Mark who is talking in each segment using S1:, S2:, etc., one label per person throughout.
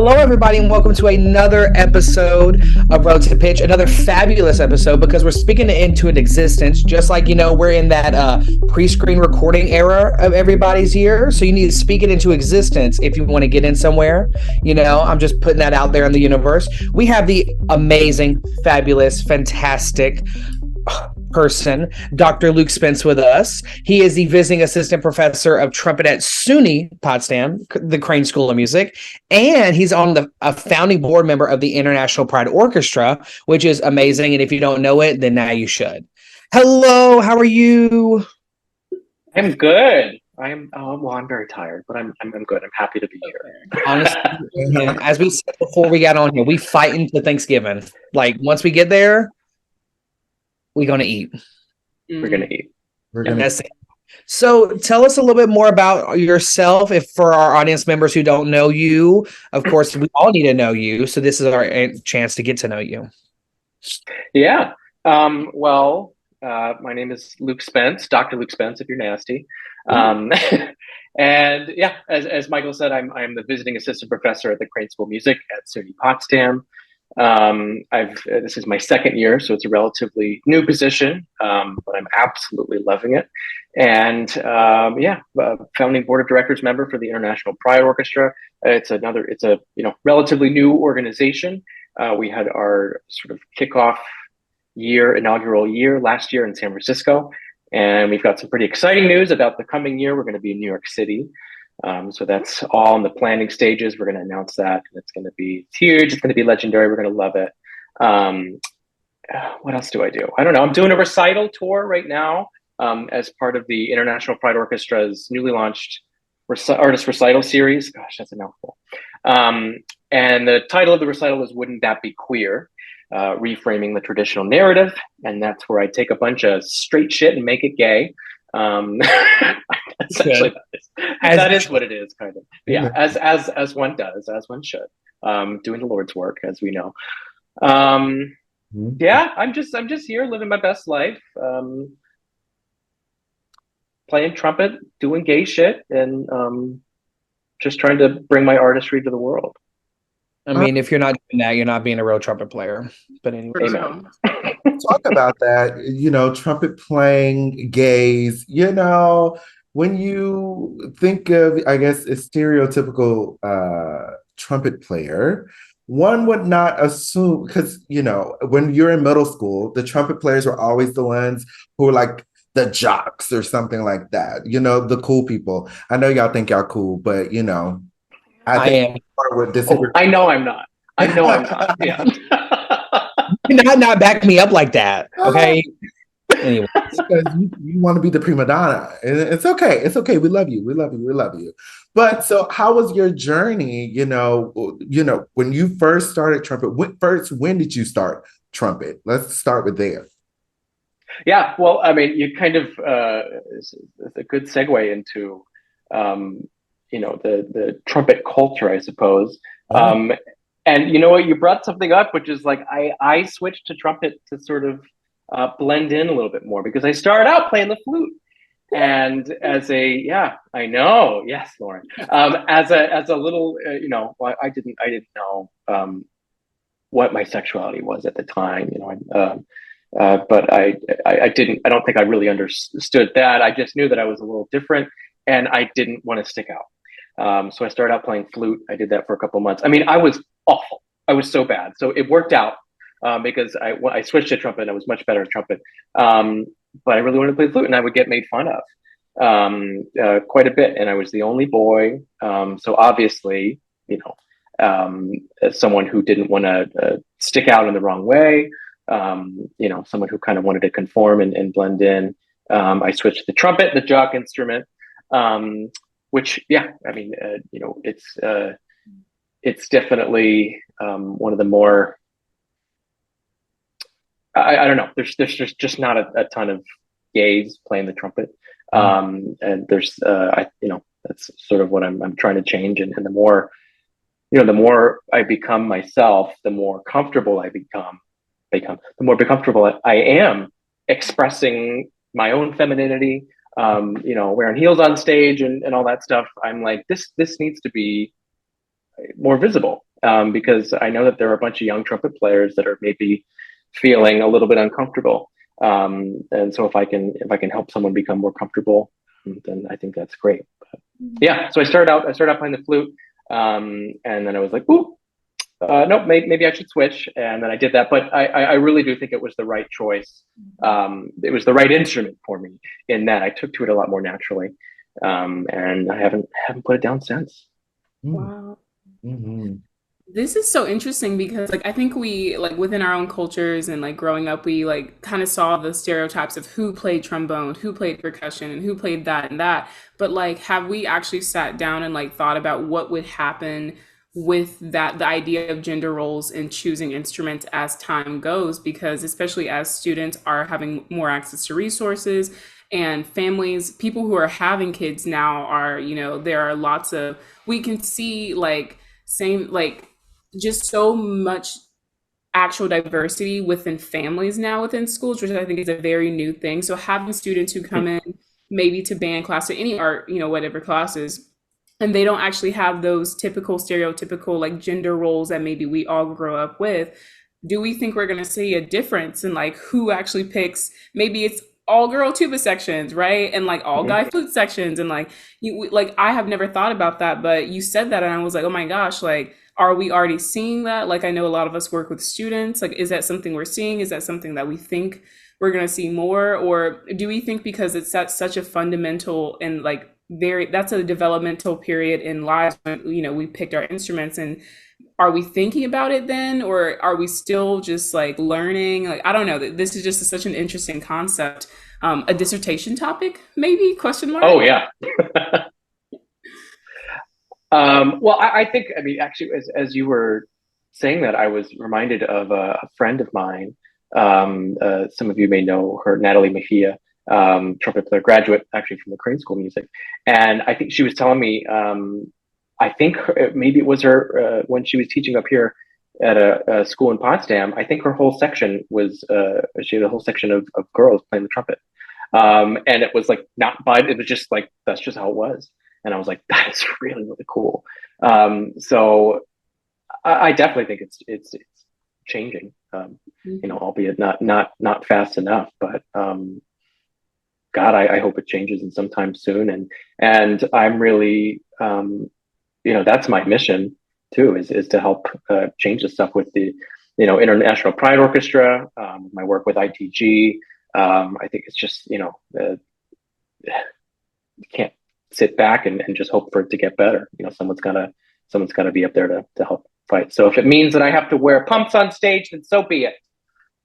S1: Hello, everybody, and welcome to another episode of Relative Pitch, another fabulous episode because we're speaking it into an existence. Just like, we're in that pre-screen recording era of everybody's year. So you need to speak it into existence if you want to get in somewhere. I'm just putting that out there in the universe. We have the amazing, fabulous, fantastic person, Dr. Luke Spence, with us. He is the visiting assistant professor of trumpet at SUNY, Potsdam, the Crane School of Music, and he's on a founding board member of the International Pride Orchestra, which is amazing. And if you don't know it, then now you should. Hello, how are you?
S2: I'm good. I'm very tired, but I'm good. I'm happy to be here.
S1: Honestly, as we said before we got on here, we fight into Thanksgiving. Like once we get there, we're gonna eat.
S2: We're gonna eat.
S1: That's it. So tell us a little bit more about yourself. If for our audience members who don't know you, of course, we all need to know you. So this is our chance to get to know you.
S2: Yeah. My name is Luke Spence, Dr. Luke Spence, if you're nasty. And yeah, as Michael said, I'm the visiting assistant professor at the Crane School of Music at SUNY Potsdam. This is my second year, so it's a relatively new position, but I'm absolutely loving it. And founding board of directors member for the International Pride Orchestra. It's a relatively new organization. We had our sort of kickoff inaugural year last year in San Francisco, and we've got some pretty exciting news about the coming year. We're going to be in New York City. So that's all in the planning stages. We're going to announce that, and it's huge. It's going to be legendary. We're going to love it. What else do? I don't know. I'm doing a recital tour right now as part of the International Pride Orchestra's newly launched artist recital series. Gosh, that's a mouthful. And the title of the recital is "Wouldn't That Be Queer?" Reframing the traditional narrative, and that's where I take a bunch of straight shit and make it gay. Essentially, that is what it is, kind of. Yeah, as one does, as one should. Doing the Lord's work, as we know. Yeah, I'm just here living my best life, playing trumpet, doing gay shit, and just trying to bring my artistry to the world.
S1: I mean, if you're not doing that, you're not being a real trumpet player. But anyway,
S3: talk about that. Trumpet playing, gays. When you think of, I guess, a stereotypical trumpet player, one would not assume, because when you're in middle school, the trumpet players were always the ones who were like the jocks or something like that. The cool people. I know y'all think y'all cool, but I am.
S2: I know I'm not. Yeah.
S1: You not back me up like that, okay? Anyway,
S3: because you want to be the prima donna, and it's okay. It's okay. We love you. We love you. We love you. But so, how was your journey? When you first started trumpet. When did you start trumpet? Let's start with there.
S2: Yeah. Well, I mean, you kind of it's a good segue into the trumpet culture, I suppose. And you know what, you brought something up, which is like I switched to trumpet to sort of blend in a little bit more, because I started out playing the flute, and I know, yes, Lauren, as a little, I didn't know what my sexuality was at the time, but I don't think I really understood that. I just knew that I was a little different, and I didn't want to stick out. So I started out playing flute. I did that for a couple of months. I mean, I was awful. I was so bad. So it worked out because I switched to trumpet and I was much better at trumpet. But I really wanted to play flute, and I would get made fun of quite a bit. And I was the only boy. So obviously, as someone who didn't want to stick out in the wrong way, someone who kind of wanted to conform and blend in, I switched to the trumpet, the jock instrument. Which, yeah, I mean, it's definitely one of the more. I don't know. There's just not a ton of gays playing the trumpet, and there's that's sort of what I'm trying to change. And the more, the more I become myself, the more comfortable I become. The more comfortable I am expressing my own femininity. Wearing heels on stage and all that stuff. I'm like, this needs to be more visible. because I know that there are a bunch of young trumpet players that are maybe feeling a little bit uncomfortable. And so if I can help someone become more comfortable, then I think that's great. But yeah, so I started out playing the flute, and then I was like, ooh, nope, maybe I should switch, and then I did that. But I really do think it was the right choice. It was the right instrument for me in that I took to it a lot more naturally, and I haven't put it down since.
S4: Wow.
S3: Mm-hmm.
S4: This is so interesting because like I think we like within our own cultures and like growing up we like kind of saw the stereotypes of who played trombone, who played percussion and who played that and that. But like have we actually sat down and like thought about what would happen with that the idea of gender roles and choosing instruments as time goes, because especially as students are having more access to resources and families, people who are having kids now are, you know, there are lots of, we can see like same like just so much actual diversity within families now within schools, which I think is a very new thing. So having students who come in maybe to band class or any art, you know, whatever classes, and they don't actually have those typical stereotypical like gender roles that maybe we all grow up with, do we think we're going to see a difference in like who actually picks, maybe it's all girl tuba sections, right, and like all guy flute sections, and like you like I have never thought about that, but you said that and I was like, oh my gosh, like are we already seeing that? Like I know a lot of us work with students, like is that something we're seeing? Is that something that we think we're going to see more, or do we think because it's at such a fundamental and like very, that's a developmental period in lives when, you know, we picked our instruments, and are we thinking about it then, or are we still just like learning? Like I don't know, this is just such an interesting concept. A dissertation topic maybe, question mark?
S2: Oh yeah. Well, I think, I mean, actually, as you were saying that, I was reminded of a friend of mine. Some of you may know her, Natalie Mejia, trumpet player, graduate actually from the Crane School of Music. And I think she was telling me, I think maybe it was her when she was teaching up here at a school in Potsdam. I think her whole section was, she had a whole section of girls playing the trumpet. And it was like, not by, it was just like, that's just how it was. And I was like, that is really, really cool. So I definitely think it's changing, you know, albeit not fast enough, but God, I hope it changes in sometime soon. And I'm really, you know, that's my mission too, is to help change the stuff with the, you know, International Pride Orchestra, my work with ITG. I think it's just, you know, you can't sit back and just hope for it to get better. You know, someone's gotta be up there to help fight. So if it means that I have to wear pumps on stage, then so be it.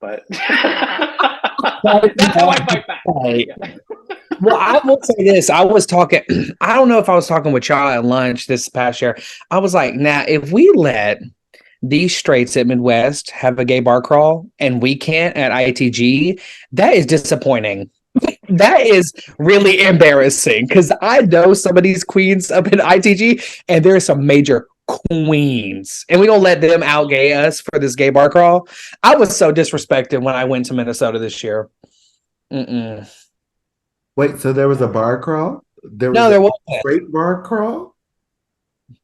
S2: But that's how I fight back. Yeah.
S1: Well, I will say this. I was talking, I don't know if I was talking with y'all at lunch this past year. I was like, now, if we let these straights at Midwest have a gay bar crawl and we can't at ITG, that is disappointing. That is really embarrassing because I know some of these queens up in ITG and there are some major queens and we don't let them out gay us for this gay bar crawl. I was so disrespected when I went to Minnesota this year. Mm-mm.
S3: Wait, so there was a bar crawl? There
S1: was
S3: a straight bar crawl?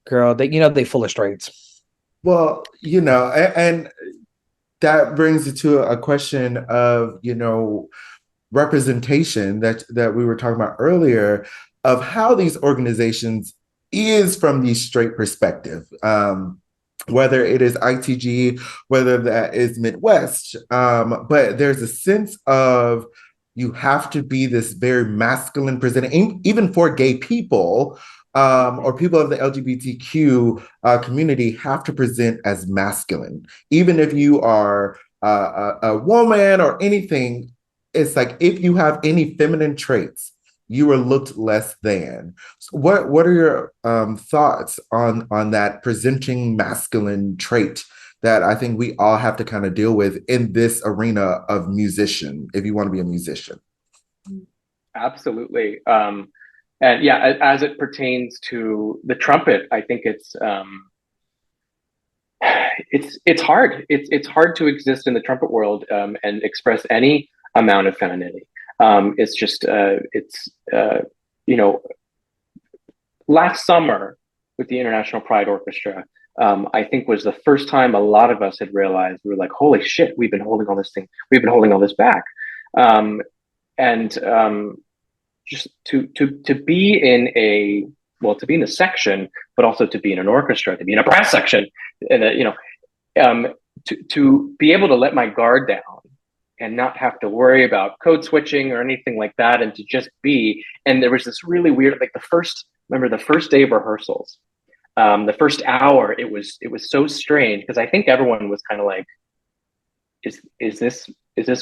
S1: Girl, they full of straights.
S3: Well, you know, and that brings it to a question of, you know, representation that we were talking about earlier, of how these organizations is from the straight perspective, whether it is ITG, whether that is Midwest, but there's a sense of you have to be this very masculine presenting, even for gay people, or people of the LGBTQ community have to present as masculine. Even if you are a woman or anything, it's like if you have any feminine traits, you are looked less than. So what are your thoughts on that presenting masculine trait that I think we all have to kind of deal with in this arena of musician, if you want to be a musician?
S2: Absolutely. And yeah, as it pertains to the trumpet, I think it's hard. It's hard to exist in the trumpet world and express any amount of femininity. It's just you know, last summer with the International Pride Orchestra, I think was the first time a lot of us had realized, we were like, holy shit, we've been holding all this back. Just to be in a section, but also to be in an orchestra, to be in a brass section, and to be able to let my guard down and not have to worry about code switching or anything like that, and to just be. And there was this really weird, like the first day of rehearsals, the first hour, it was so strange, because I think everyone was kind of like, is this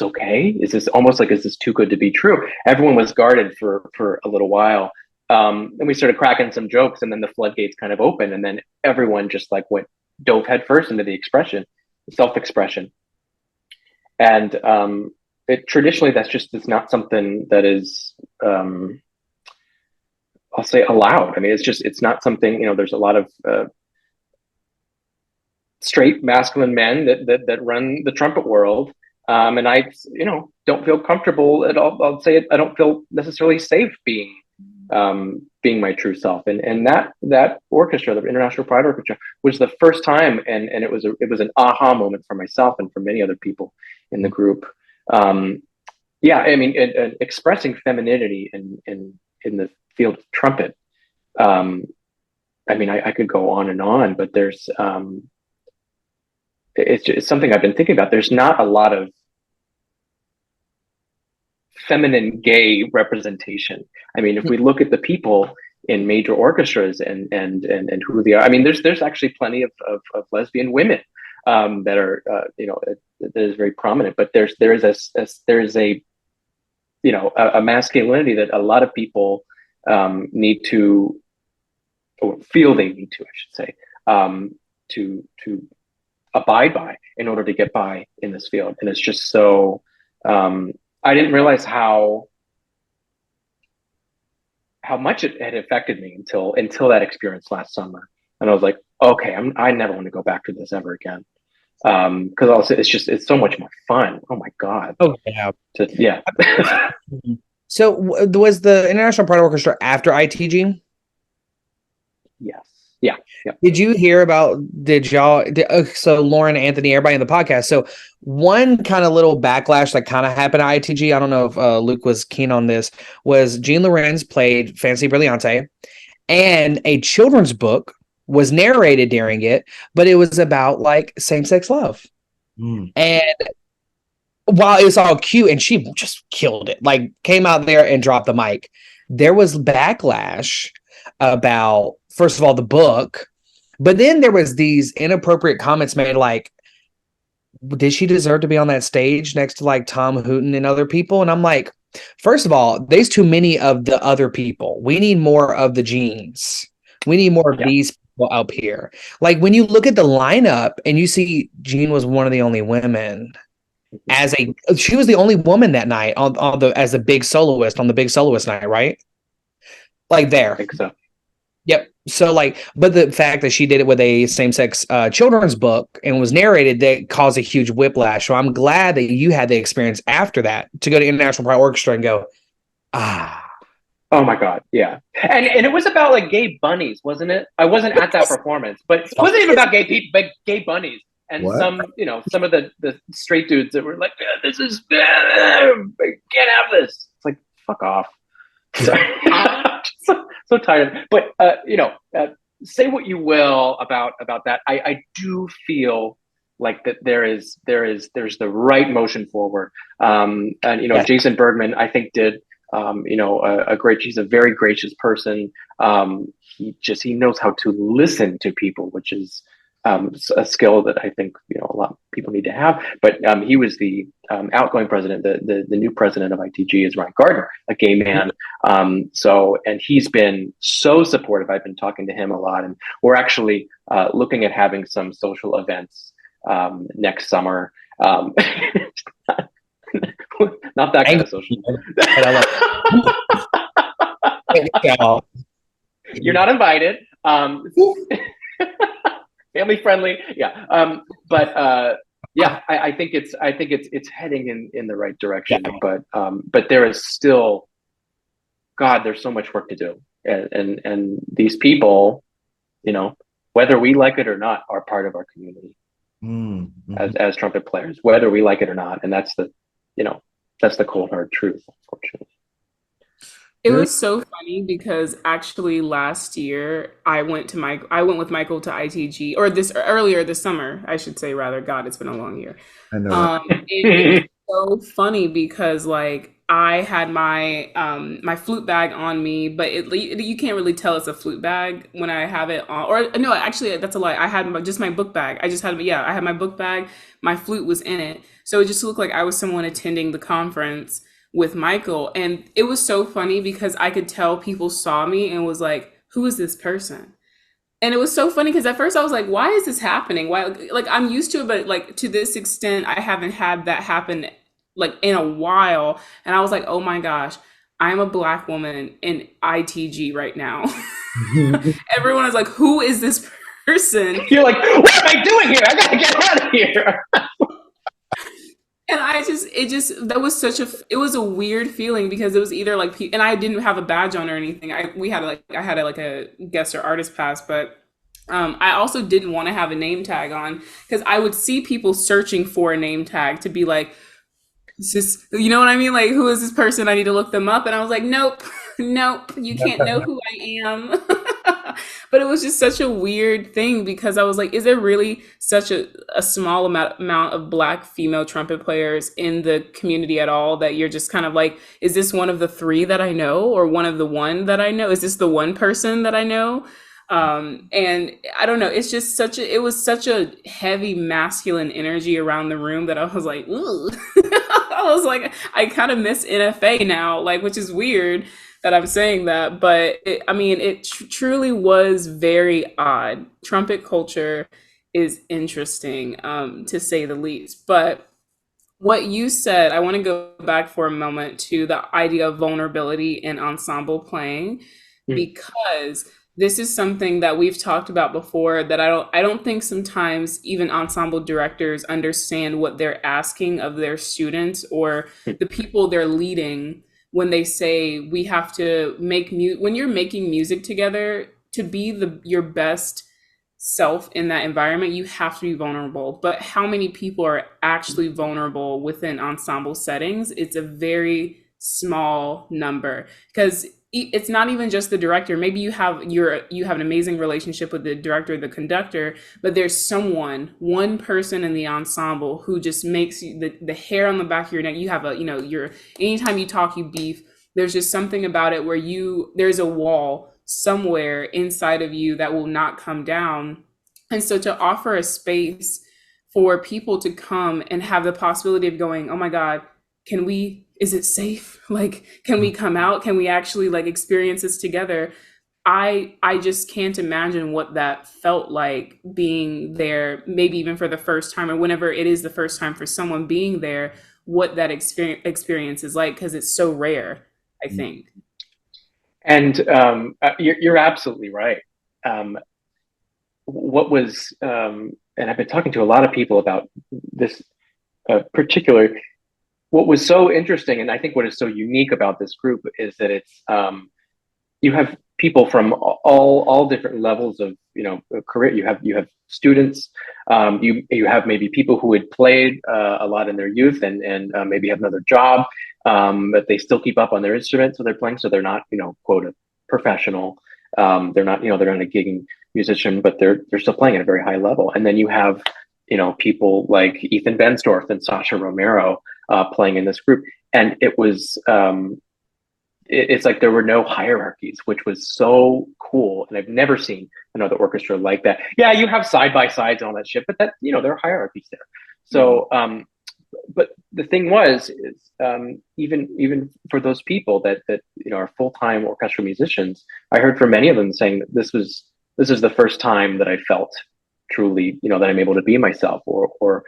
S2: okay? Is this almost like, is this too good to be true? Everyone was guarded for a little while. Then we started cracking some jokes, and then the floodgates kind of opened, and then everyone just like dove headfirst into the self-expression. And traditionally, it's not something that is, I'll say, allowed. I mean, it's not something, there's a lot of straight masculine men that run the trumpet world. And I, don't feel comfortable at all. I'll say it. I don't feel necessarily safe being my true self. And that orchestra, the International Pride Orchestra, was the first time, and it was an aha moment for myself and for many other people in the group. Yeah, I mean, and expressing femininity in the field of trumpet. I mean, I could go on and on, but there's it's something I've been thinking about. There's not a lot of feminine gay representation. I mean, if we look at the people in major orchestras and who they are, I mean, there's actually plenty of lesbian women that are that is very prominent. But there is a masculinity that a lot of people need to, or feel they need to, I should say, to abide by in order to get by in this field. And it's just so, I didn't realize how much it had affected me until that experience last summer. And I was like, okay, I never want to go back to this ever again. Because also it's so much more fun. Oh my God.
S1: Oh yeah.
S2: Yeah.
S1: So was the International Pride Orchestra after ITG?
S2: Yes. Yeah.
S1: Did you hear about, so Lauren, Anthony, everybody in the podcast. So one kind of little backlash that kind of happened at ITG, I don't know if Luke was keen on this, was Jean Lorenz played Fancy Brillante, and a children's book was narrated during it, but it was about like same-sex love. And while it was all cute, and she just killed it, like came out there and dropped the mic, there was backlash about, first of all, the book, but then there was these inappropriate comments made like, did she deserve to be on that stage next to like Tom Hooten and other people? And I'm like, first of all, there's too many of the other people. We need more of the Jeans. We need more of these people up here. Like when you look at the lineup and you see Jean was one of the only women, she was the only woman that night as a big soloist on the big soloist night, right? Like there.
S2: I think so.
S1: Yep. So like, but the fact that she did it with a same-sex children's book and was narrated, that caused a huge whiplash. So I'm glad that you had the experience after that to go to International Pride Orchestra and go,
S2: oh my God, yeah. And it was about like gay bunnies, wasn't it? I wasn't at that performance, but it wasn't even about gay people, but gay bunnies. And
S3: what?
S2: some of the straight dudes that were like, this is, can't have this. It's like, fuck off. Sorry. so tired of it. But say what you will about that. I do feel like that there's the right motion forward. And Jason Bergman, I think, did he's a very gracious person. He knows how to listen to people, which is a skill that I think a lot of people need to have. But he was the outgoing president. The new president of ITG is Ryan Gardner, a gay man. And he's been so supportive. I've been talking to him a lot, and we're actually looking at having some social events next summer. Not that kind of social. You're not invited. Family friendly, yeah. I think it's heading in the right direction. Yeah. But there is still, God, there's so much work to do, and these people, whether we like it or not, are part of our community as trumpet players, whether we like it or not. And that's the, that's the cold hard truth, unfortunately.
S4: It was so funny because actually last year I went with Michael to ITG, or earlier this summer, I should say rather. God, it's been a long year.
S3: I know.
S4: And it was so funny because like I had my my flute bag on me, but you can't really tell it's a flute bag when I have it on. Or no, actually that's a lie. I had just my book bag. I had my book bag. My flute was in it, so it just looked like I was someone attending the conference with Michael. And it was so funny because I could tell people saw me and was like, who is this person? And it was so funny because at first I was like, why is this happening? Why, like, I'm used to it, but like to this extent, I haven't had that happen like in a while. And I was like, oh my gosh, I'm a Black woman in ITG right now. Everyone is like, who is this person?
S2: You're like, what am I doing here? I gotta get out of here.
S4: And that was it was a weird feeling because it was either like, and I didn't have a badge on or anything. I had a guest or artist pass, but I also didn't want to have a name tag on because I would see people searching for a name tag to be like, is this, you know what I mean? Like, who is this person? I need to look them up. And I was like, nope, nope, you can't know who I am. But it was just such a weird thing because I was like, is there really such a small amount of Black female trumpet players in the community at all that you're just kind of like, is this one of the 3 that I know, or one of the 1 that I know? Is this the one person that I know? And I don't know, it's just it was such a heavy masculine energy around the room that I was like, ooh. I was like, I kind of miss NFA now, like, which is weird that I'm saying that, but it truly was very odd. Trumpet culture is interesting, to say the least. But what you said, I want to go back for a moment to the idea of vulnerability in ensemble playing, because this is something that we've talked about before that I don't think sometimes even ensemble directors understand what they're asking of their students or the people they're leading when they say we have to make when you're making music together, to be your best self in that environment, you have to be vulnerable. But how many people are actually vulnerable within ensemble settings? It's a very small number, because it's not even just the director. Maybe you have an amazing relationship with the director, the conductor, but there's one person in the ensemble who just makes you, the hair on the back of your neck. You have anytime you talk, you beef. There's just something about it where there's a wall somewhere inside of you that will not come down. And so to offer a space for people to come and have the possibility of going, oh my God, is it safe? Like, can we come out? Can we actually like experience this together? I just can't imagine what that felt like, being there, maybe even for the first time, or whenever it is the first time for someone being there, what that experience is like, because it's so rare, I think.
S2: And you're absolutely right. What was, and I've been talking to a lot of people about this particular. What was so interesting, and I think what is so unique about this group, is that it's you have people from all different levels of career. You have students. You have maybe people who had played a lot in their youth and maybe have another job, but they still keep up on their instrument, so they're playing. So they're not quote a professional. They're not they're not a gigging musician, but they're still playing at a very high level. And then you have people like Ethan Bensdorf and Sasha Romero playing in this group, and it was it's like there were no hierarchies, which was so cool. And I've never seen another orchestra like that. Yeah, you have side by sides and all that shit, but that there are hierarchies there. So but the thing is even for those people that are full-time orchestral musicians, I heard from many of them saying that this is the first time that I felt truly that I'm able to be myself, or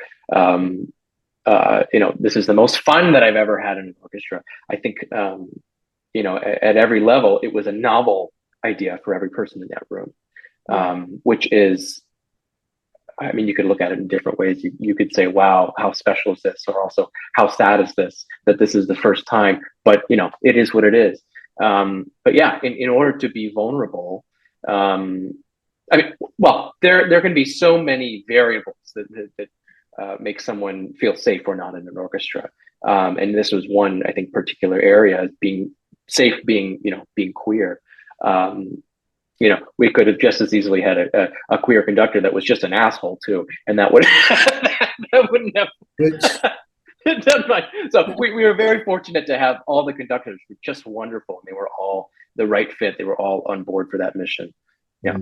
S2: this is the most fun that I've ever had in an orchestra. I think at every level it was a novel idea for every person in that room, which is, I mean, you could look at it in different ways. You could say, wow, how special is this? Or also, how sad is this that this is the first time? But it is what it is. But yeah, in order to be vulnerable, I mean, well, there can be so many variables that make someone feel safe or not in an orchestra. And this was one, I think, particular area, being safe, being queer. We could have just as easily had a queer conductor that was just an asshole too, and that would that wouldn't have done much. So we were very fortunate to have all the conductors were just wonderful, and they were all the right fit. They were all on board for that mission. Yeah.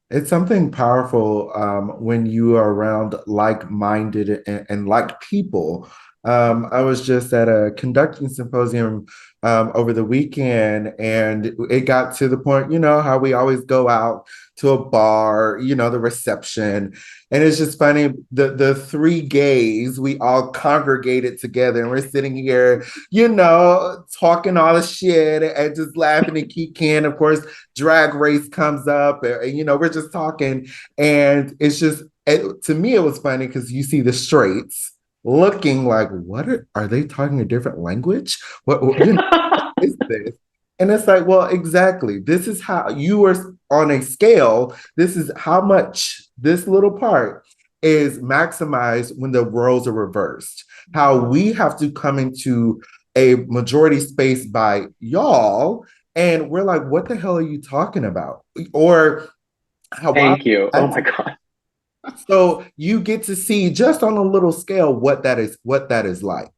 S3: It's something powerful when you are around like-minded and like people. I was just at a conducting symposium over the weekend, and it got to the point, how we always go out to a bar, the reception. And it's just funny, the three gays, we all congregated together and we're sitting here, talking all the shit and just laughing and kicking. Of course, Drag Race comes up and we're just talking. And it's just, to me, it was funny because you see the straights looking like, what are they talking a different language? What is this? And it's like, well, exactly. This is how you are on a scale. This is how much this little part is maximized when the roles are reversed. How we have to come into a majority space by y'all. And we're like, what the hell are you talking about? Or how
S2: Thank you. Oh my God.
S3: So you get to see just on a little scale what that is like.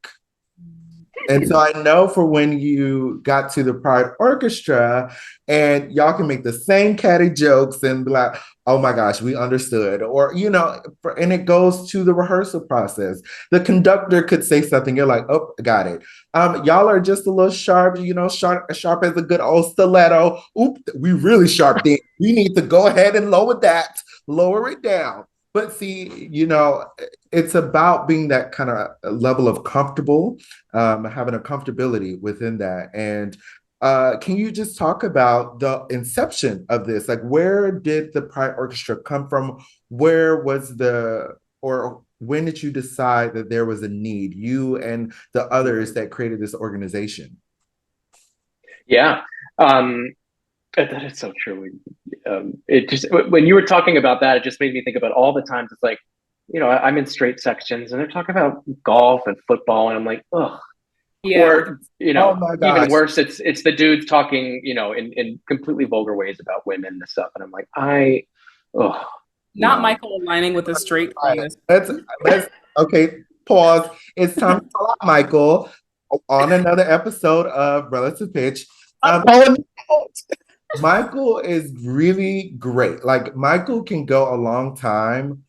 S3: And so I know for when you got to the Pride Orchestra and y'all can make the same catty jokes and be like, oh my gosh, we understood. Or, and it goes to the rehearsal process. The conductor could say something, you're like, oh, got it. Y'all are just a little sharp, sharp as a good old stiletto. Oop, we really sharp then. We need to go ahead and lower it down. But see, it's about being that kind of level of comfortable, having a comfortability within that. And can you just talk about the inception of this? Like, where did the Pride Orchestra come from? Or when did you decide that there was a need, you and the others that created this organization?
S2: Yeah. That is so true. It just, when you were talking about that, it just made me think about all the times it's like, I'm in straight sections and they're talking about golf and football, and I'm like, ugh.
S4: Yeah.
S2: Or,
S3: Oh my gosh.
S2: even worse, it's the dudes talking, in completely vulgar ways about women and stuff. And I'm like,
S4: Not Michael aligning with a straight on this.
S3: Let's okay, pause. It's time to call out Michael on another episode of Relative Pitch. Michael is really great. Like, Michael can go a long time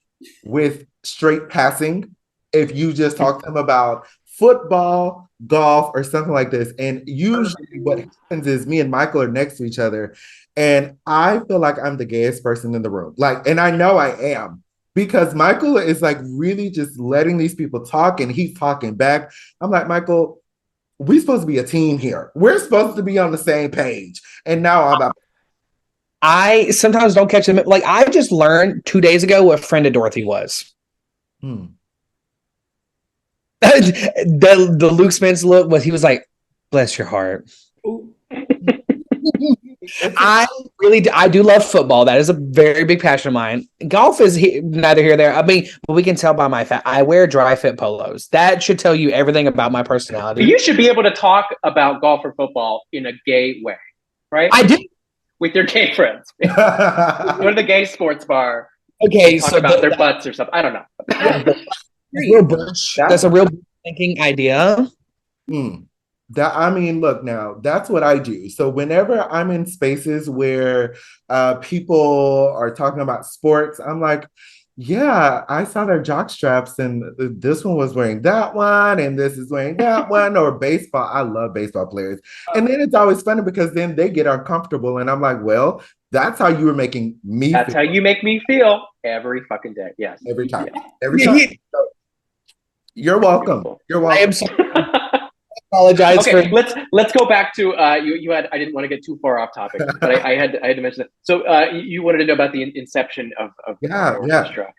S3: with straight passing if you just talk to him about football, golf, or something like this. And usually what happens is me and Michael are next to each other, and I feel like I'm the gayest person in the room. Like, and I know I am, because Michael is like really just letting these people talk and he's talking back. I'm like, Michael, we're supposed to be a team here. We're supposed to be on the same page. And now
S1: I sometimes don't catch them. Like, I just learned 2 days ago what Friend of Dorothy was. The Luke Spence look was, he was like, bless your heart. I do love football. That is a very big passion of mine. Golf is neither here nor there. I mean, but we can tell by my I wear dry fit polos. That should tell you everything about my personality.
S2: You should be able to talk about golf or football in a gay way, right?
S1: I do. With
S2: your gay friends. Go to the gay sports bar.
S1: Okay,
S2: talk about their butts or something. I don't know.
S1: That's a real thinking idea.
S3: Look, now that's what I do. So whenever I'm in spaces where people are talking about sports, I'm like, yeah, I saw their jock straps, and this one was wearing that one, and this is wearing that one. Or baseball. I love baseball players. And then it's always funny because then they get uncomfortable, and I'm like, well, that's how you were making me
S2: That's how you make me feel every fucking day. Yes.
S3: Every time.
S2: Yeah.
S3: Every time. So, you're welcome. You're welcome.
S1: I am sorry. Apologize
S2: for. Let's go back to you had. I didn't want to get too far off topic, but I had to mention that. So you wanted to know about the inception of the orchestra,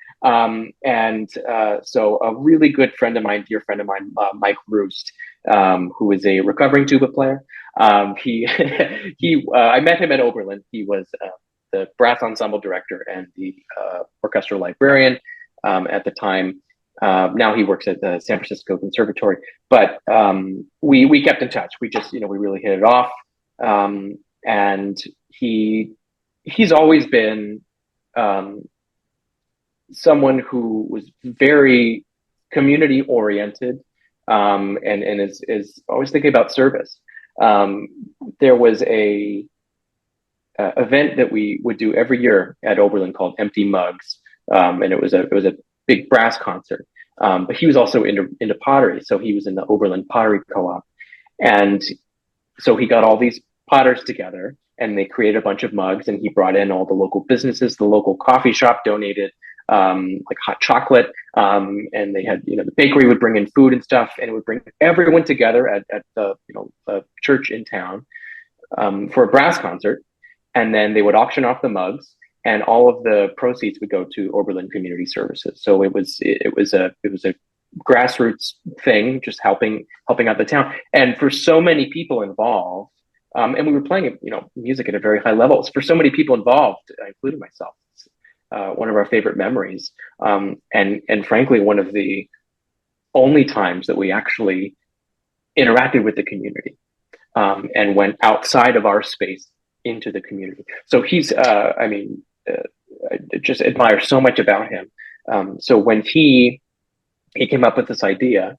S2: so a really good friend of mine, dear friend of mine, Mike Roost, who is a recovering tuba player. I met him at Oberlin. He was the brass ensemble director and the orchestral librarian at the time. Now he works at the San Francisco Conservatory, but we kept in touch. We just, we really hit it off. And he's always been someone who was very community oriented, and is always thinking about service. There was a event that we would do every year at Oberlin called Empty Mugs, and it was a big brass concert. But he was also into pottery, so he was in the Oberlin Pottery Co-op, and so he got all these potters together, and they created a bunch of mugs, and he brought in all the local businesses. The local coffee shop donated like hot chocolate, and they had, the bakery would bring in food and stuff, and it would bring everyone together at the a church in town for a brass concert, and then they would auction off the mugs, and all of the proceeds would go to Oberlin Community Services. So it was a grassroots thing, just helping out the town, and for so many people involved. And we were playing, music at a very high level. For so many people involved, including myself, it's one of our favorite memories. And frankly, one of the only times that we actually interacted with the community and went outside of our space into the community. So he's, I just admire so much about him. So when he came up with this idea,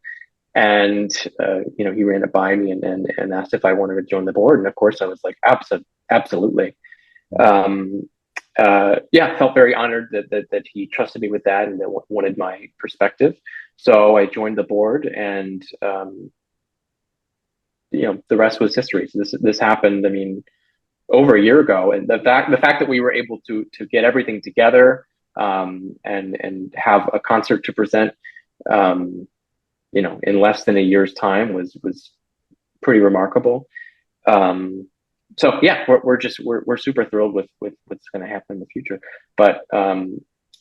S2: and he ran it by me and asked if I wanted to join the board, and of course I was like, absolutely. Felt very honored that he trusted me with that and that wanted my perspective. So I joined the board, and the rest was history. So this happened, over a year ago, and the fact that we were able to get everything together and have a concert to present in less than a year's time was pretty remarkable. So yeah, we're super thrilled with what's going to happen in the future. But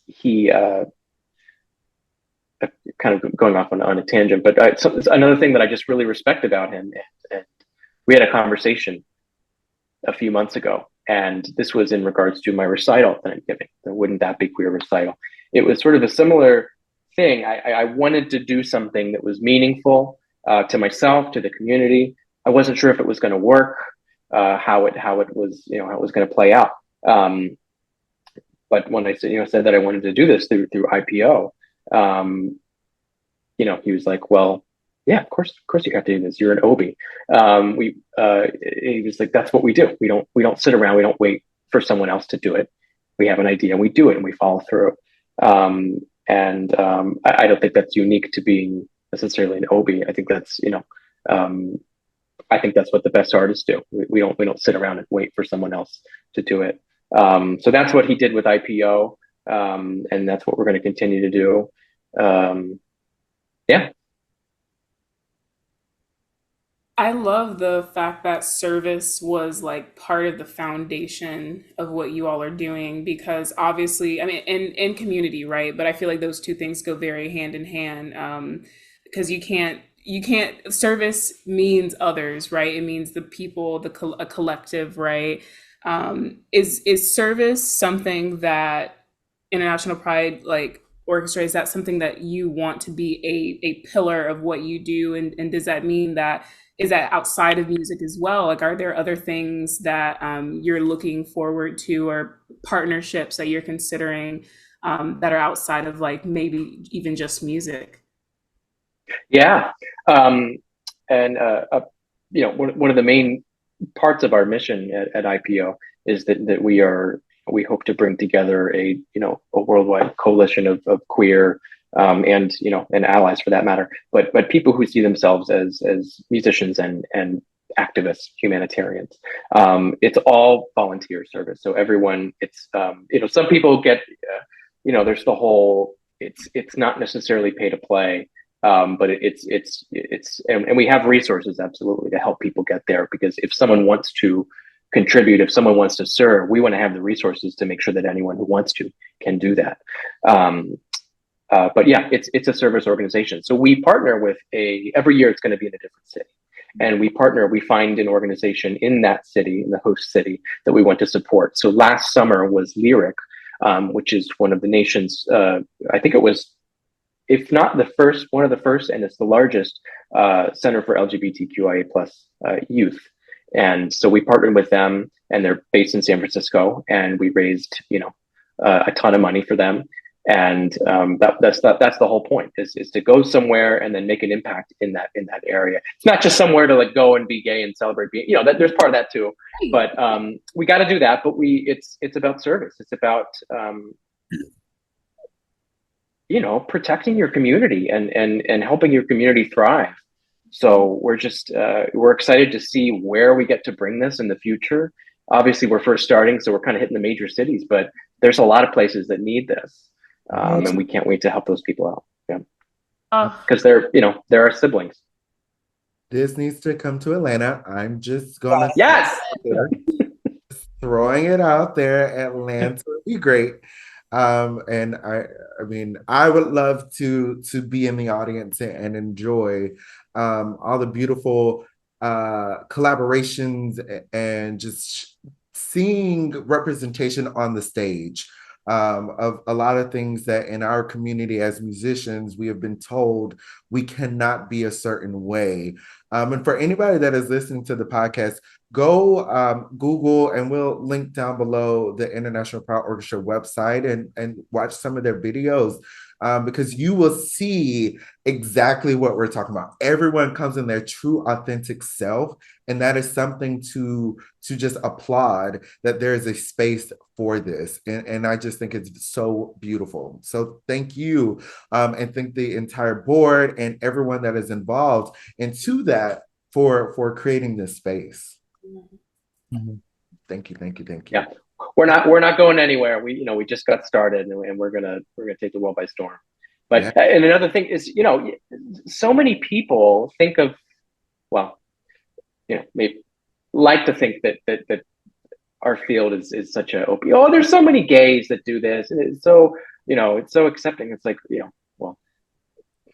S2: he kind of going off on a tangent, but another thing that I just really respect about him, and we had a conversation a few months ago, and this was in regards to my recital that I'm giving, the Wouldn't That Be Queer recital. It was sort of a similar thing. I wanted to do something that was meaningful to myself, to the community. I wasn't sure if it was going to work, how it was, how it was going to play out. But when I said that I wanted to do this through IPO, he was like, well, yeah, of course you have to do this. You're an OB. He was like, that's what we do. We don't sit around. We don't wait for someone else to do it. We have an idea and we do it and we follow through. And I don't think that's unique to being necessarily an OB. I think that's, I think that's what the best artists do. We don't sit around and wait for someone else to do it. So that's what he did with IPO. And that's what we're going to continue to do. Yeah.
S4: I love the fact that service was like part of the foundation of what you all are doing, because obviously, in community, right? But I feel like those two things go very hand in hand, because you can't, service means others, right? It means the people, a collective, right? Is service something that International Pride Orchestra, is that something that you want to be a pillar of what you do? And does that mean that, is that outside of music as well? Are there other things that you're looking forward to, or partnerships that you're considering that are outside of maybe even just music?
S2: Yeah. One of the main parts of our mission at IPO is that we hope to bring together a worldwide coalition of queer and allies for that matter, but people who see themselves as musicians and activists, humanitarians. It's all volunteer service. So everyone, it's some people get there's the whole, it's not necessarily pay to play, but it's and we have resources absolutely to help people get there, because if someone wants to contribute, if someone wants to serve, we want to have the resources to make sure that anyone who wants to can do that. But yeah, it's a service organization. So we partner with every year it's going to be in a different city. and we find an organization in that city, in the host city, that we want to support. So last summer was Lyric, which is one of the nation's, I think it was, if not the first, one of the first, and it's the largest center for LGBTQIA plus youth. And so we partnered with them, and they're based in San Francisco, and we raised, a ton of money for them. And that's the whole point, is to go somewhere and then make an impact in that area. It's not just somewhere to like go and be gay and celebrate being, that there's part of that too. But we got to do that. But it's about service. It's about protecting your community and helping your community thrive. So we're excited to see where we get to bring this in the future. Obviously, we're first starting, so we're kind of hitting the major cities, but there's a lot of places that need this. And we can't wait to help those people out. Yeah. Because they're our siblings.
S3: This needs to come to Atlanta. I'm just gonna
S2: yes,
S3: throwing it out there. Atlanta would be great. And I mean, I would love to be in the audience and enjoy all the beautiful collaborations and just seeing representation on the stage. Of a lot of things that in our community as musicians, we have been told we cannot be a certain way. And for anybody that is listening to the podcast, go Google, and we'll link down below the International Pride Orchestra website and watch some of their videos. Because you will see exactly what we're talking about. Everyone comes in their true, authentic self, and that is something to just applaud, that there is a space for this. And I just think it's so beautiful. So thank you, and thank the entire board and everyone that is involved into that for creating this space. Mm-hmm. Thank you.
S2: Yeah. We're not going anywhere. We just got started, and we're gonna take the world by storm. But
S3: yeah.
S2: And another thing is, so many people think of, maybe like to think that our field is such a open. Oh, there's so many gays that do this, and it's so it's so accepting. It's like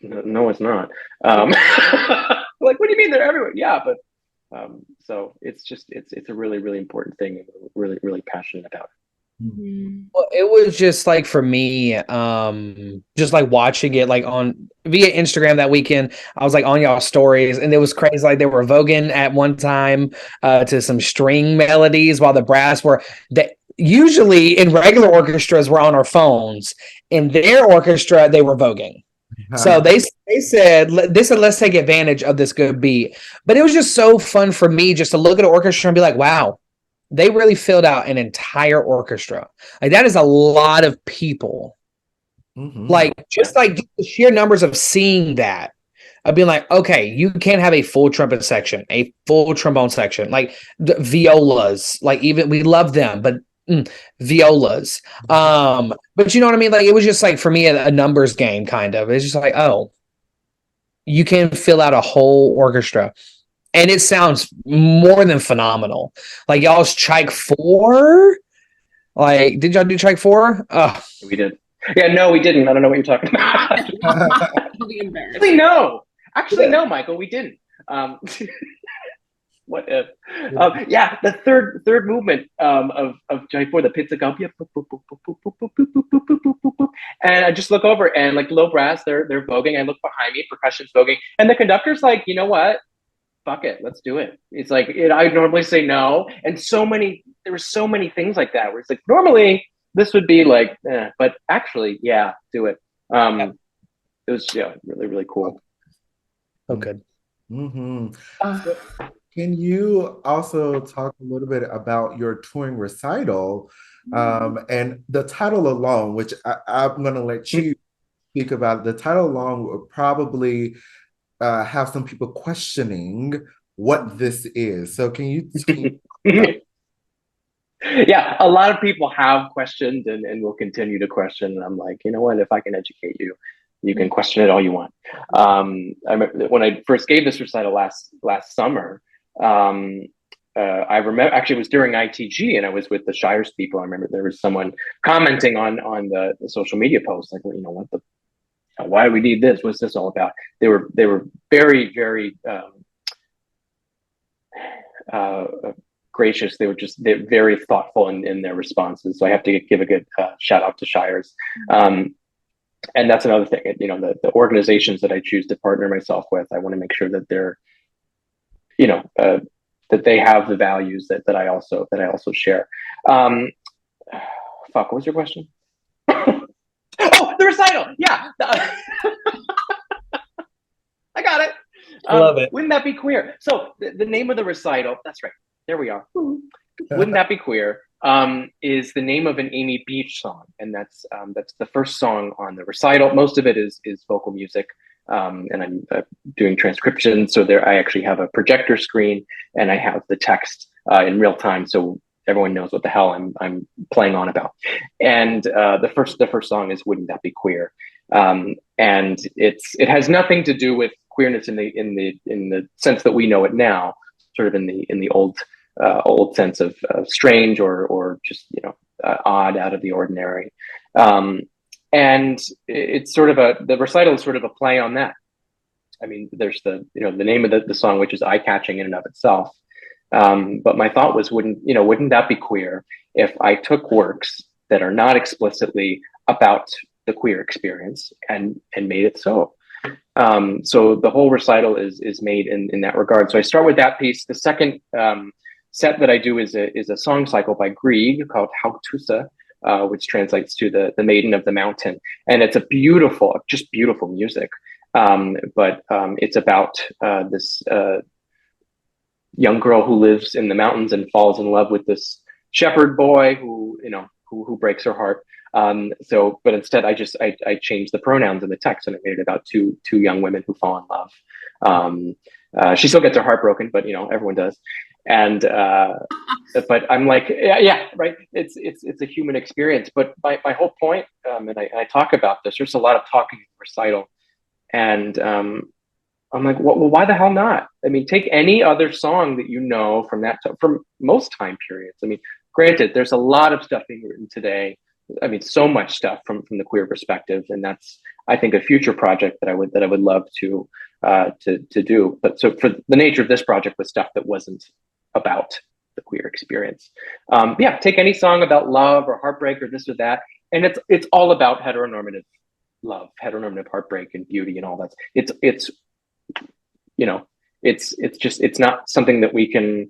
S2: no, it's not. Like, what do you mean they're everywhere? Yeah, but. So it's a really, really important thing, and we're really, really passionate about it.
S1: Mm-hmm. Well, it was just like, for me, just like watching it like on via Instagram that weekend, I was like on y'all stories, and it was crazy. Like, they were voguing at one time to some string melodies, while the brass were usually in regular orchestras we're on our phones. In their orchestra, they were voguing. So they said, let's take advantage of this good beat. But it was just so fun for me just to look at an orchestra and be like, wow, they really filled out an entire orchestra. Like, that is a lot of people. Mm-hmm. Like, just like the sheer numbers of seeing that, of being like, okay, you can't have a full trumpet section, a full trombone section, like the violas, like, even we love them, but violas. But you know what I mean? Like, it was just like, for me, a numbers game, kind of. It's just like, oh, you can fill out a whole orchestra, and it sounds more than phenomenal. Like, y'all's Trike 4. Like, did y'all do Trike 4?
S2: We did. Yeah, no, we didn't. I don't know what you're talking about. Actually, no, Michael, we didn't. What if? Yeah, the third movement of Trike 4, the Pizzagapia, and I just look over, and like low brass, they're voguing. I look behind me, percussion's voguing, and the conductor's like, you know what? Fuck it, let's do it. It's like, I normally say no, and there were so many things like that where it's like, normally this would be like, but actually, yeah, do it. It was really, really cool.
S1: Oh, good.
S3: Mm-hmm. Can you also talk a little bit about your touring recital, and the title alone, which I'm going to let you speak about. The title alone would probably have some people questioning what this is. So can you speak about
S2: Yeah, a lot of people have questioned and will continue to question. And I'm like, you know what? If I can educate you, you can question it all you want. I remember when I first gave this recital last summer. I remember, actually, it was during ITG, and I was with the Shires people. I remember there was someone commenting on the social media post, like, well, why do we need this? What's this all about? They were very, very gracious. They're very thoughtful in their responses. So I have to give a good shout out to Shires. And that's another thing, you know, the organizations that I choose to partner myself with, I want to make sure that they're, you know, that they have the values that I also share. What was your question? Oh, the recital. Yeah. I got it.
S1: I love it.
S2: Wouldn't that be queer? So the name of the recital, that's right. There we are. Wouldn't that be queer? Is the name of an Amy Beach song, and that's the first song on the recital. Most of it is vocal music, and I'm doing transcription. So there, I actually have a projector screen, and I have the text in real time, so everyone knows what the hell I'm playing on about. And the first song is "Wouldn't That Be Queer," and it has nothing to do with queerness in the sense that we know it now, sort of in the old sense of strange or just, you know, odd, out of the ordinary. And it's sort of the recital is sort of a play on that. I mean, there's the name of the song, which is eye-catching in and of itself. But my thought was, wouldn't that be queer if I took works that are not explicitly about the queer experience and made it so. So the whole recital is made in that regard. So I start with that piece. The second set that I do is a song cycle by Grieg called Haugtussa, which translates to the Maiden of the Mountain, and it's just beautiful music. But it's about this young girl who lives in the mountains and falls in love with this shepherd boy who breaks her heart. But instead I changed the pronouns in the text, and I made it about two young women who fall in love. She still gets her heart broken, but everyone does. And but I'm like, yeah, right. It's a human experience. But my whole point, and I talk about this. There's a lot of talking in the recital, and I'm like, well, why the hell not? I mean, take any other song that you know from most time periods. I mean, granted, there's a lot of stuff being written today. I mean, so much stuff from the queer perspective, and that's, I think, a future project that I would love to do. But so for the nature of this project was stuff that wasn't about the queer experience. Yeah, take any song about love or heartbreak or this or that, and it's all about heteronormative love, heteronormative heartbreak and beauty and all that. It's not something that we can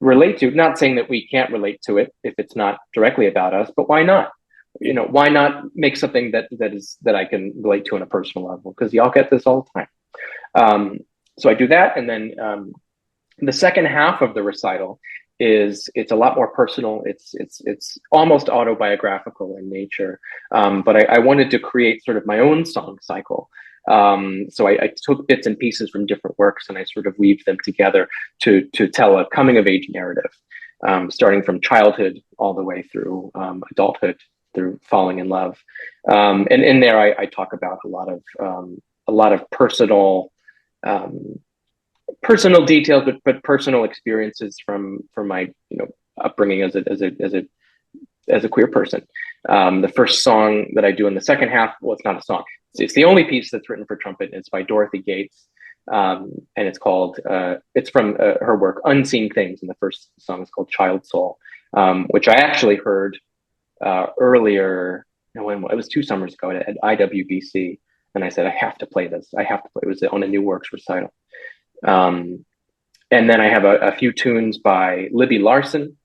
S2: relate to. Not saying that we can't relate to it if it's not directly about us, but why not? Why not make something that I can relate to on a personal level? Because y'all get this all the time. So I do that, and then the second half of the recital it's a lot more personal. It's almost autobiographical in nature. But I wanted to create sort of my own song cycle. So I took bits and pieces from different works, and I sort of weaved them together to tell a coming of age narrative, starting from childhood all the way through adulthood, through falling in love. And in there, I talk about a lot of personal details, but personal experiences from my upbringing as a queer person. The first song that I do in the second half, well, it's not a song. It's the only piece that's written for trumpet. It's by Dorothy Gates, and it's called. It's from her work Unseen Things, and the first song is called Child Soul, which I actually heard earlier. It was 2 summers ago at IWBC, and I said I have to play this. I have to play. It was on a New Works recital, and then I have a few tunes by Libby Larson.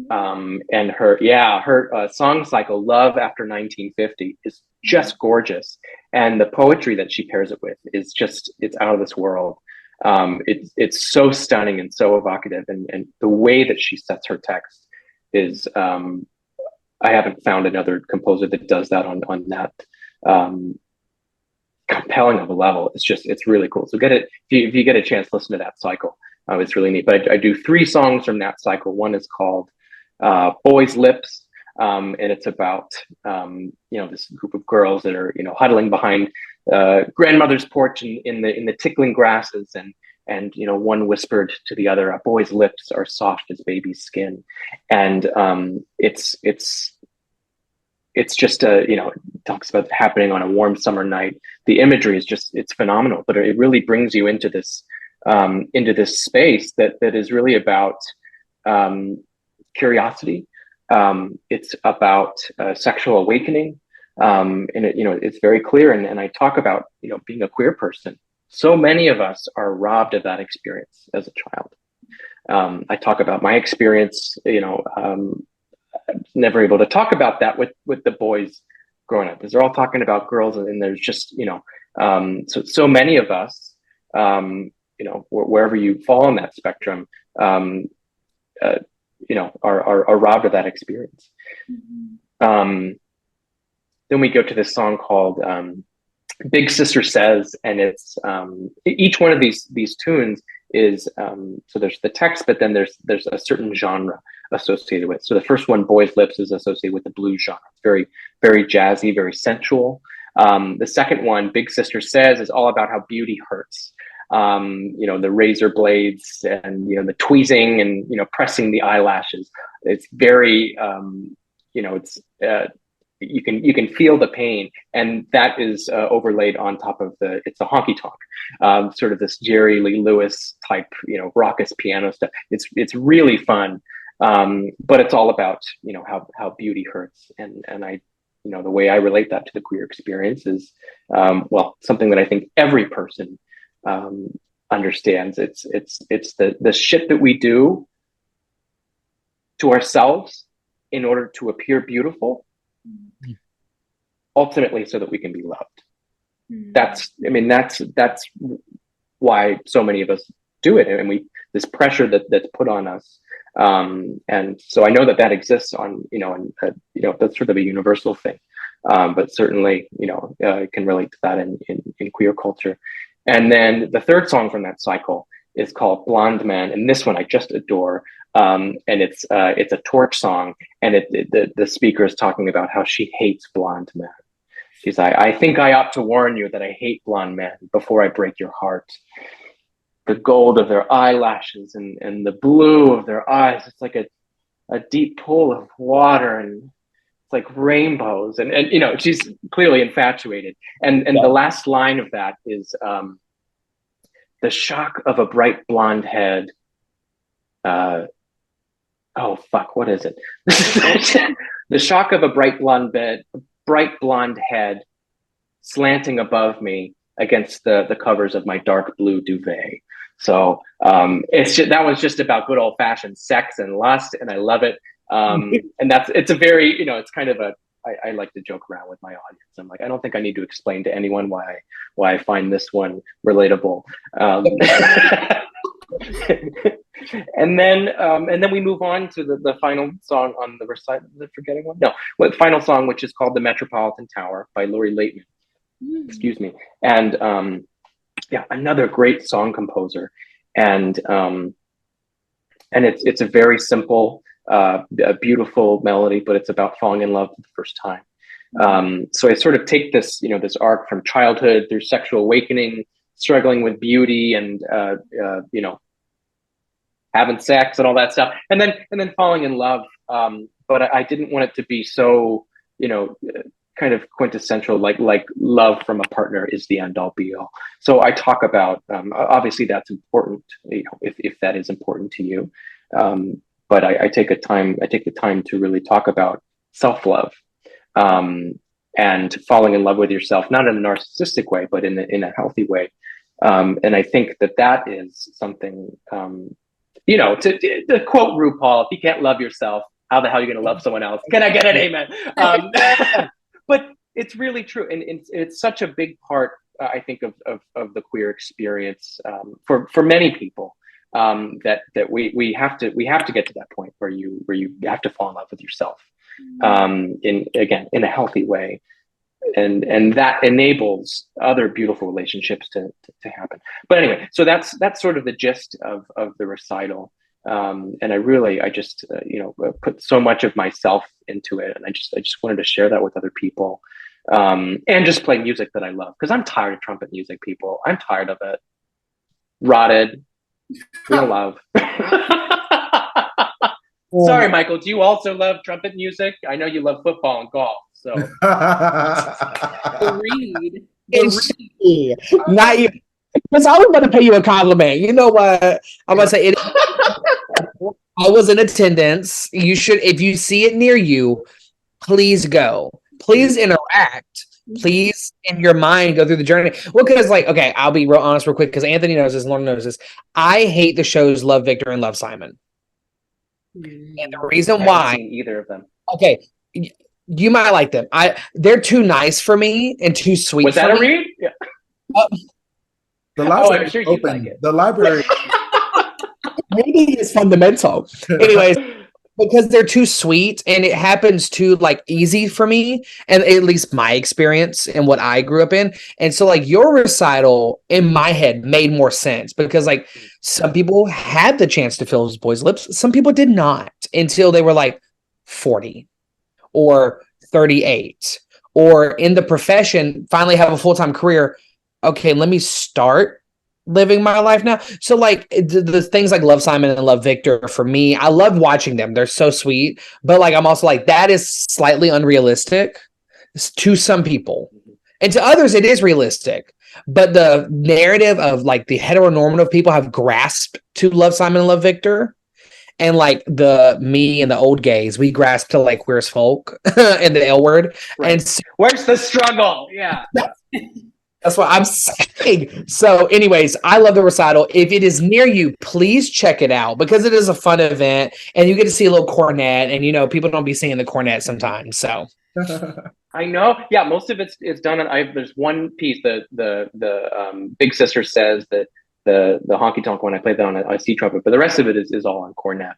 S2: And her song cycle, Love After 1950, is just gorgeous, and the poetry that she pairs it with is it's out of this world. It's so stunning and so evocative, and the way that she sets her text is I haven't found another composer that does that on that compelling of a level. It's really cool. So if you get a chance, listen to that cycle. It's really neat. But I do 3 songs from that cycle. One is called Boys Lips, and it's about this group of girls that are huddling behind grandmother's porch in the tickling grasses, and one whispered to the other, "A boy's lips are soft as baby's skin," and it's just it talks about happening on a warm summer night. The imagery is it's phenomenal, but it really brings you into this into this space that is really about curiosity. It's about sexual awakening, and it's very clear. And I talk about being a queer person. So many of us are robbed of that experience as a child. I talk about my experience. Never able to talk about that with the boys growing up, because they're all talking about girls, and there's just so many of us, wherever you fall on that spectrum, are robbed of that experience. Mm-hmm. Then we go to this song called Big Sister Says, and it's each one of these tunes is so there's the text, but then there's a certain genre associated with. So the first one, Boy's Lips, is associated with the blues genre. It's very, very jazzy, very sensual. The second one, Big Sister Says, is all about how beauty hurts. The razor blades and the tweezing and pressing the eyelashes. It's very you can feel the pain, and that is overlaid on top of it's a honky tonk, sort of this Jerry Lee Lewis type raucous piano stuff. It's really fun, but it's all about how beauty hurts, and I the way I relate that to the queer experience is something that I think every person understands. It's the shit that we do to ourselves in order to appear beautiful, ultimately so that we can be loved. That's why so many of us do it, and this pressure that's put on us, and so I know that exists on that's sort of a universal thing, but certainly can relate to that in queer culture. And then the third song from that cycle is called Blonde Man, and this one I just adore. And it's a torch song, and the speaker is talking about how she hates blonde men. She's like, I think I ought to warn you that I hate blonde men before I break your heart. The gold of their eyelashes and the blue of their eyes, it's like a deep pool of water, and it's like rainbows, and she's clearly infatuated. And the last line of that is the shock of a bright blonde head. Oh fuck, what is it? The shock of a bright blonde head slanting above me against the covers of my dark blue duvet. So that was just about good old fashioned sex and lust, and I love it. And it's a very it's kind of I like to joke around with my audience. I'm like, I don't think I need to explain to anyone why I find this one relatable. And then we move on to the final song on the recital. Is it forgetting one? No, the final song, which is called "The Metropolitan Tower" by Laurie Laitman. Excuse me. And another great song composer. And it's a very simple, a beautiful melody, but it's about falling in love for the first time. So I sort of take this this arc from childhood through sexual awakening, struggling with beauty, and having sex and all that stuff, and then falling in love. But I didn't want it to be so, kind of quintessential, like love from a partner is the end all be all. So I talk about, obviously that's important, if that is important to you. But I take the time to really talk about self-love, and falling in love with yourself, not in a narcissistic way, but in a healthy way. And I think that is something, to quote RuPaul, if you can't love yourself, how the hell are you going to love someone else? Can I get an amen? But it's really true. And it's such a big part, I think, of the queer experience, for many people, that we have to get to that point where you have to fall in love with yourself, in a healthy way. And that enables other beautiful relationships to happen. But anyway, so that's sort of the gist of the recital. And I just put so much of myself into it, and I just wanted to share that with other people, and just play music that I love, because I'm tired of trumpet music, people. I'm tired of it. Rotted. Real love. Sorry, Michael. Do you also love trumpet music? I know you love football and golf. So
S1: Not you. Because I was going to pay you a compliment. You know what? I'm going to say it. I was in attendance. You should, if you see it near you, please go. Please interact. Please, in your mind, go through the journey. Well, because, like, okay, I'll be real honest real quick because Anthony knows this, Lauren knows this. I hate the shows Love Victor and Love Simon. And the reason
S2: I haven't
S1: why,
S2: seen either of them.
S1: okay, you might like them. They're too nice for me and too sweet.
S2: Was that
S1: for
S2: a
S1: me.
S2: read? Yeah.
S3: The library
S2: I'm sure you'd
S3: open.
S2: like it.
S3: The library.
S1: Maybe it's fundamental. Anyways, because they're too sweet and it happens too like easy for me, and at least my experience and what I grew up in. And so like your recital in my head made more sense because like some people had the chance to fill those boys' lips, some people did not until they were like 40 or 38 or in the profession finally have a full-time career. Okay, let me start living my life now. So like the things like Love Simon and Love Victor, for me, I love watching them. They're so sweet, but like I'm also like that is slightly unrealistic to some people, and to others it is realistic. But the narrative of like the heteronormative people have grasped to Love Simon and Love Victor, and like the me and the old gays, we grasp to like where's folk and the L word,
S2: Right.
S1: and so,
S2: Where's the struggle? Yeah.
S1: that's what I'm saying. So, anyways, I love the recital. If it is near you, please check it out because it is a fun event and you get to see a little cornet. And, you know, people don't be seeing the cornet sometimes. So,
S2: I know. Yeah, most of it's done. There's one piece, the Big Sister Says, that the honky tonk one. I played that on a C trumpet, but the rest of it is all on cornet,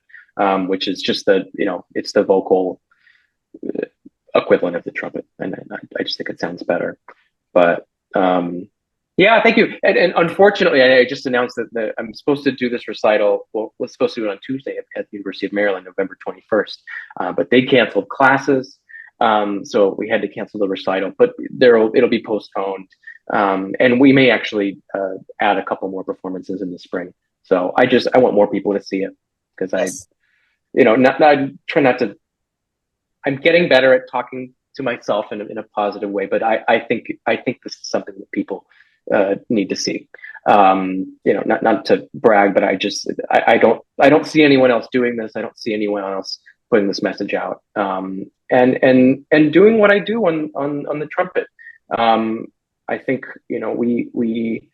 S2: which is just it's the vocal equivalent of the trumpet, and I just think it sounds better. But yeah, thank you. And unfortunately, I just announced that I'm supposed to do this recital. Well, was supposed to do it on Tuesday at the University of Maryland, November 21st, but they canceled classes, so we had to cancel the recital. But it'll be postponed, and we may actually add a couple more performances in the spring. So I want more people to see it because I try not to. I'm getting better at talking to myself in a positive way, but I think this is something that people need to see. Not to brag, but I don't see anyone else doing this. I don't see anyone else putting this message out, and doing what I do on the trumpet. I think we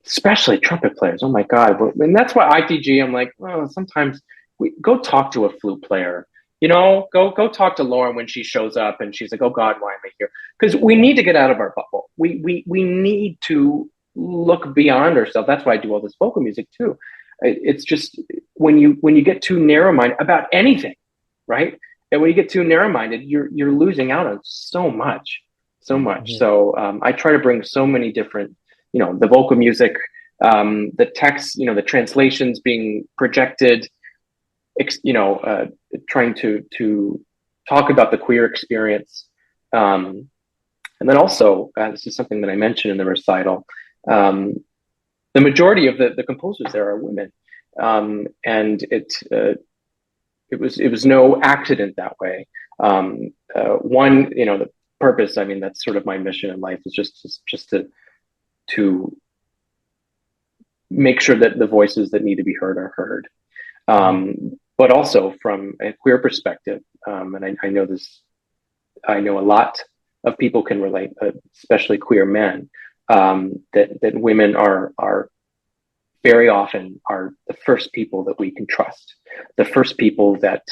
S2: especially trumpet players. Oh my God! And that's why ITG. I'm like, oh, sometimes we go talk to a flute player. Go talk to Lauren when she shows up and she's like, oh God, why am I here? Because we need to get out of our bubble. We need to look beyond ourselves. That's why I do all this vocal music too. It's just when you get too narrow-minded about anything, right? And when you get too narrow-minded, you're losing out on so much. Mm-hmm. So I try to bring so many different, the vocal music, the text, the translations being projected, trying to talk about the queer experience. And then also, this is something that I mentioned in the recital, the majority of the composers there are women. And it was no accident that way. The purpose, that's sort of my mission in life, is just to make sure that the voices that need to be heard are heard. But also from a queer perspective, and I know this, I know a lot of people can relate, especially queer men, that women are very often are the first people that we can trust, the first people that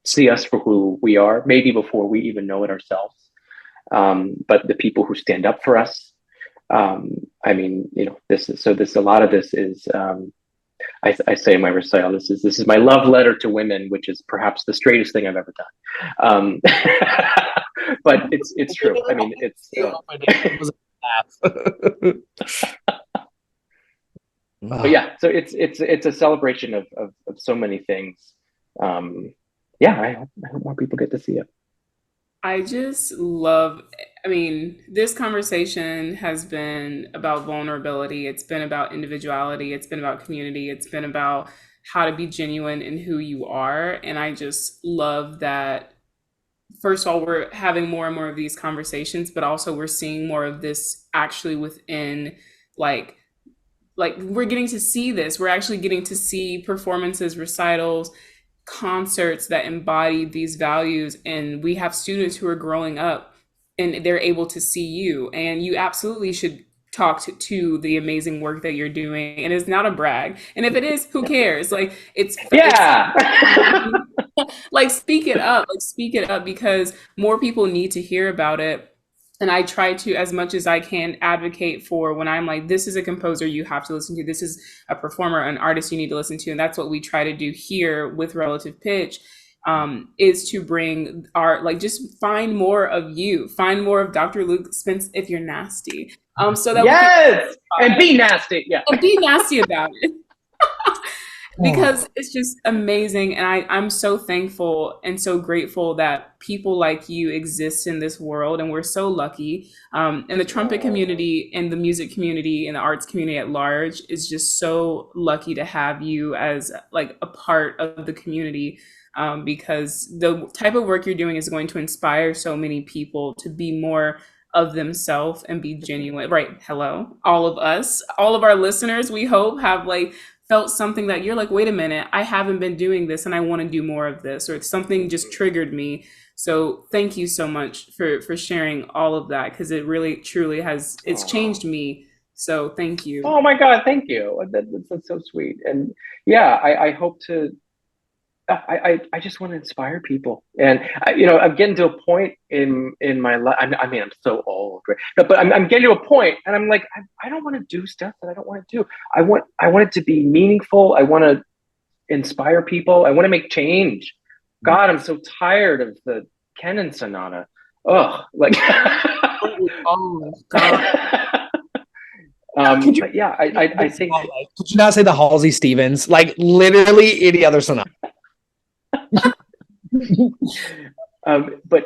S2: see us for who we are, maybe before we even know it ourselves, but the people who stand up for us. A lot of this is. I say in my recital, this is my love letter to women, which is perhaps the straightest thing I've ever done. But it's true. But yeah, so it's a celebration of so many things. I hope more people get to see it.
S4: I just love, this conversation has been about vulnerability. It's been about individuality. It's been about community. It's been about how to be genuine in who you are. And I just love that, first of all, we're having more and more of these conversations, but also we're seeing more of this actually within like we're getting to see this. We're actually getting to see performances, recitals, concerts that embody these values. And we have students who are growing up and they're able to see you. And you absolutely should talk to the amazing work that you're doing. And it's not a brag. And if it is, who cares? Like
S2: Yeah.
S4: like speak it up because more people need to hear about it. And I try to, as much as I can, advocate for when I'm like, this is a composer you have to listen to, this is a performer, an artist you need to listen to. And that's what we try to do here with Relative Pitch, is to bring art, like just find more of you, find more of Dr. Luke Spence if you're nasty. So that
S2: yes, and be nasty. Yeah,
S4: and be nasty about it. Because it's just amazing. And I'm so thankful and so grateful that people like you exist in this world. And we're so lucky. And the trumpet community and the music community and the arts community at large is just so lucky to have you as like a part of the community. Because the type of work you're doing is going to inspire so many people to be more of themselves and be genuine. Right. Hello. All of us, all of our listeners, we hope have like felt something that you're like, wait a minute, I haven't been doing this and I want to do more of this, or something just triggered me. So thank you so much for sharing all of that, because it really truly has, it's changed me. So thank you.
S2: Oh my God, thank you. That's so sweet. And yeah, I hope to, I just want to inspire people. And I'm getting to a point in my life. I mean, I'm so old, right? But I'm getting to a point, and I'm like, I don't want to do stuff that I don't want to do. I want it to be meaningful. I want to inspire people. I want to make change. God, I'm so tired of the Kennan Sonata. Ugh, like.
S4: Oh God.
S2: But yeah, I think.
S1: Could you not say the Halsey Stevens? Like literally any other sonata.
S2: But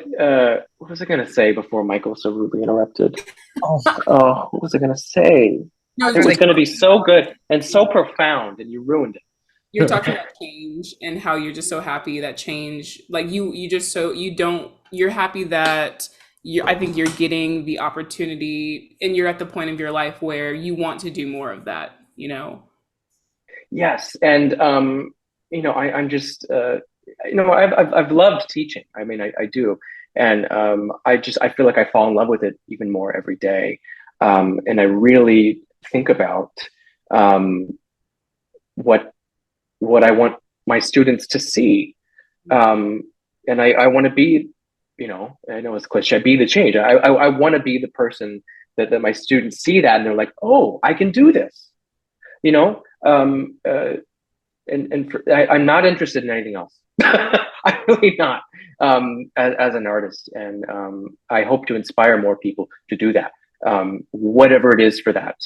S2: what was I going to say before Michael so rudely interrupted? Oh, what was I going to say?
S4: No,
S2: it was going to be so good and so profound, and you ruined it.
S4: You're talking about change and how you're just so happy that change, like you're happy that I think you're getting the opportunity, and you're at the point of your life where you want to do more of that,
S2: Yes, and I'm just. I've loved teaching. I mean, I do. And I feel like I fall in love with it even more every day. And I really think about what I want my students to see. And I want to be, I know it's cliche, be the change. I want to be the person that my students see that and they're like, oh, I can do this, I'm not interested in anything else. I'm really not, as an artist, and I hope to inspire more people to do that, whatever it is for that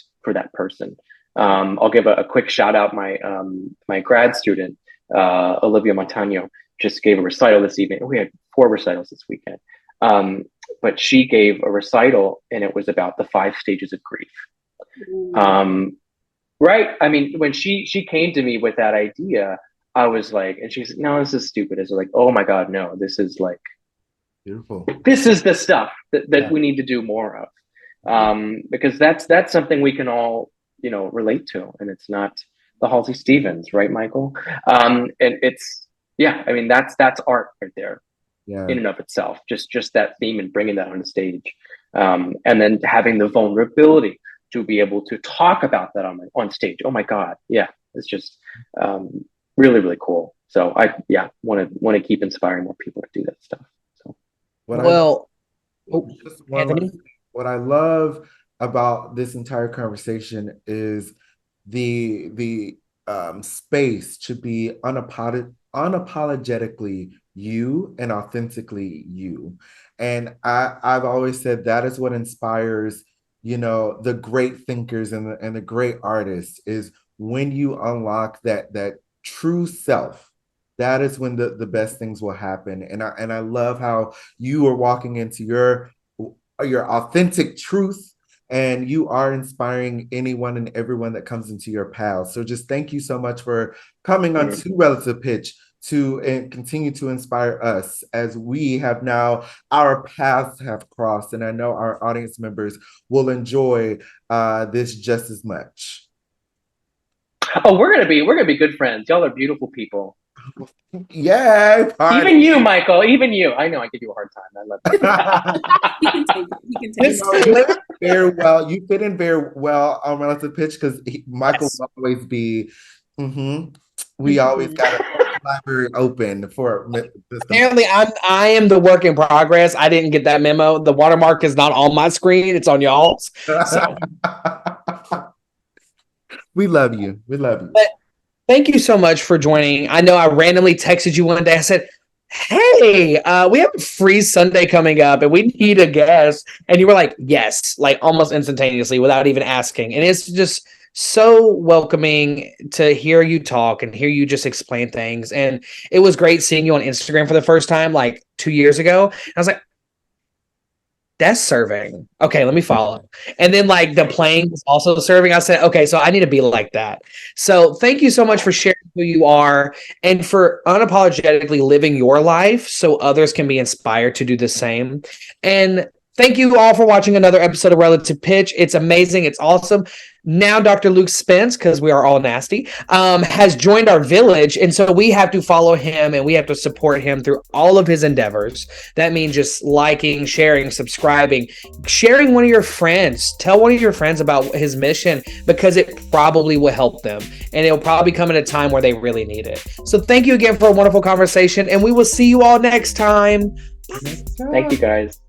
S2: person. I'll give a quick shout out. My grad student, Olivia Montano, just gave a recital this evening. We had 4 recitals this weekend, but she gave a recital, and it was about the 5 stages of grief. Right. I mean, when she came to me with that idea, I was like, and she's like, no, this is stupid. It's like, oh my God, no, this is like
S3: beautiful.
S2: This is the stuff that we need to do more of. Because that's something we can all, relate to. And it's not the Halsey Stevens, right, Michael? And it's, yeah, I mean, that's art right there.
S3: Yeah.
S2: In and of itself, just that theme and bringing that on the stage. And then having the vulnerability to be able to talk about that on stage. Oh my God. Yeah. It's just, really, really cool. So I want to keep inspiring more people to do that stuff. So
S3: what I love about this entire conversation is the space to be unapologetically you and authentically you. And I've always said that is what inspires, the great thinkers and the great artists, is when you unlock that true self. That is when the best things will happen. And I love how you are walking into your authentic truth, and you are inspiring anyone and everyone that comes into your path. So just thank you so much for coming on to Relative Pitch to and continue to inspire us as we have now, our paths have crossed, and I know our audience members will enjoy this just as much.
S2: Oh, we're gonna be good friends. Y'all are beautiful people.
S3: Yay! Party.
S2: Even you, Michael. Even you. I know I give you a hard time. I love that.
S4: He can take it. He can take it.
S3: Very well. You fit in very well on Relative Pitch because Michael
S1: Yes.
S3: will always be. We always got a library open for this.
S1: Apparently, I am the work in progress. I didn't get that memo. The watermark is not on my screen; it's on y'all's. So.
S3: We love you. We love you.
S1: But thank you so much for joining. I know I randomly texted you one day. I said, "Hey, we have a free Sunday coming up, and we need a guest." And you were like, "Yes," like almost instantaneously without even asking. And it's just so welcoming to hear you talk and hear you just explain things. And it was great seeing you on Instagram for the first time, like 2 years ago. And I was like, that's serving. Okay, let me follow. And then like the playing was also serving. I said, okay, so I need to be like that. So thank you so much for sharing who you are and for unapologetically living your life so others can be inspired to do the same. And thank you all for watching another episode of Relative Pitch. It's amazing. It's awesome. Now Dr. Luke Spence, because we are all nasty, has joined our village. And so we have to follow him and we have to support him through all of his endeavors. That means just liking, sharing, subscribing, sharing one of your friends. Tell one of your friends about his mission because it probably will help them. And it'll probably come at a time where they really need it. So thank you again for a wonderful conversation. And we will see you all next time.
S2: Thank you, guys.